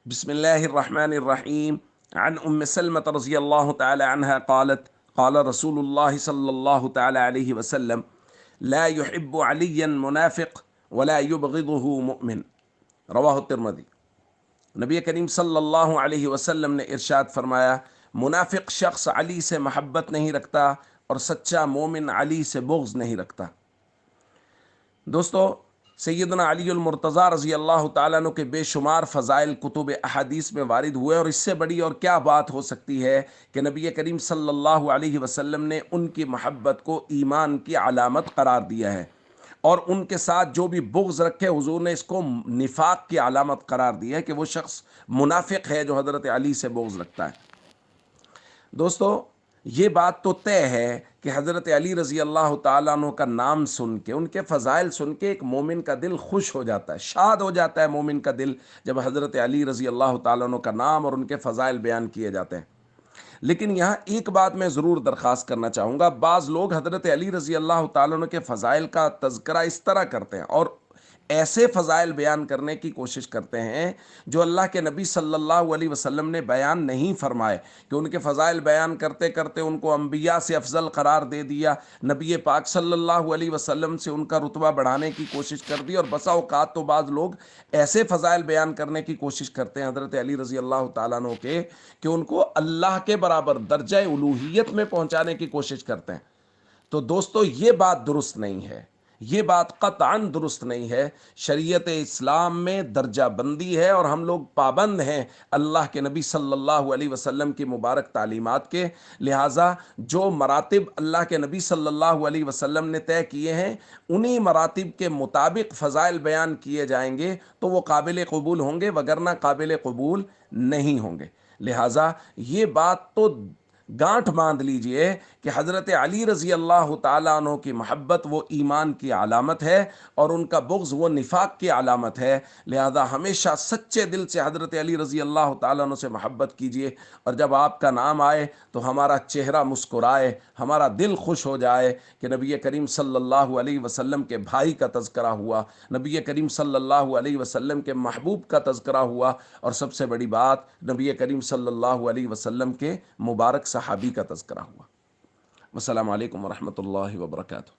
بسم الله الرحمن الرحيم. عن أم سلمة رضي الله تعالى عنها قالت قال رسول الله صلى الله تعالى عليه وسلم لا يحب عليا منافق ولا يبغضه مؤمن. رواہ الترمذی۔ نبی کریم صلی اللہ علیہ وسلم نے ارشاد فرمایا، منافق شخص علی سے محبت نہیں رکھتا اور سچا مومن علی سے بغض نہیں رکھتا۔ دوستو، سیدنا علی المرتضیٰ رضی اللہ تعالیٰ عنہ کے بے شمار فضائل کتب احادیث میں وارد ہوئے، اور اس سے بڑی اور کیا بات ہو سکتی ہے کہ نبی کریم صلی اللہ علیہ وسلم نے ان کی محبت کو ایمان کی علامت قرار دیا ہے، اور ان کے ساتھ جو بھی بغض رکھے حضور نے اس کو نفاق کی علامت قرار دیا ہے کہ وہ شخص منافق ہے جو حضرت علی سے بغض رکھتا ہے۔ دوستو، یہ بات تو طے ہے کہ حضرت علی رضی اللہ تعالیٰ عنہ کا نام سن کے، ان کے فضائل سن کے ایک مومن کا دل خوش ہو جاتا ہے، شاد ہو جاتا ہے مومن کا دل جب حضرت علی رضی اللہ تعالیٰ عنہ کا نام اور ان کے فضائل بیان کیے جاتے ہیں۔ لیکن یہاں ایک بات میں ضرور درخواست کرنا چاہوں گا، بعض لوگ حضرت علی رضی اللہ تعالیٰ عنہ کے فضائل کا تذکرہ اس طرح کرتے ہیں اور ایسے فضائل بیان کرنے کی کوشش کرتے ہیں جو اللہ کے نبی صلی اللہ علیہ وسلم نے بیان نہیں فرمائے، کہ ان کے فضائل بیان کرتے کرتے ان کو انبیاء سے افضل قرار دے دیا، نبی پاک صلی اللہ علیہ وسلم سے ان کا رتبہ بڑھانے کی کوشش کر دی، اور بسا اوقات تو بعض لوگ ایسے فضائل بیان کرنے کی کوشش کرتے ہیں حضرت علی رضی اللہ تعالیٰ عنہ کے کہ ان کو اللہ کے برابر درجہ الوہیت میں پہنچانے کی کوشش کرتے ہیں۔ تو دوستو، یہ بات درست نہیں ہے، یہ بات قطعاً درست نہیں ہے۔ شریعت اسلام میں درجہ بندی ہے اور ہم لوگ پابند ہیں اللہ کے نبی صلی اللہ علیہ وسلم کی مبارک تعلیمات کے، لہٰذا جو مراتب اللہ کے نبی صلی اللہ علیہ وسلم نے طے کیے ہیں انہی مراتب کے مطابق فضائل بیان کیے جائیں گے تو وہ قابل قبول ہوں گے، وگرنہ قابل قبول نہیں ہوں گے۔ لہٰذا یہ بات تو گانٹھ باندھ لیجئے کہ حضرت علی رضی اللہ تعالیٰ عنہ کی محبت وہ ایمان کی علامت ہے اور ان کا بغض وہ نفاق کی علامت ہے۔ لہذا ہمیشہ سچے دل سے حضرت علی رضی اللہ تعالیٰ عنہ سے محبت کیجئے، اور جب آپ کا نام آئے تو ہمارا چہرہ مسکرائے، ہمارا دل خوش ہو جائے کہ نبی کریم صلی اللہ علیہ وسلم کے بھائی کا تذکرہ ہوا، نبی کریم صلی اللہ علیہ وسلم کے محبوب کا تذکرہ ہوا، اور سب سے بڑی بات نبی کریم صلی اللہ علیہ وسلم کے مبارک صحابی کا تذکرہ ہوا۔ والسلام علیکم ورحمۃ اللہ وبرکاتہ۔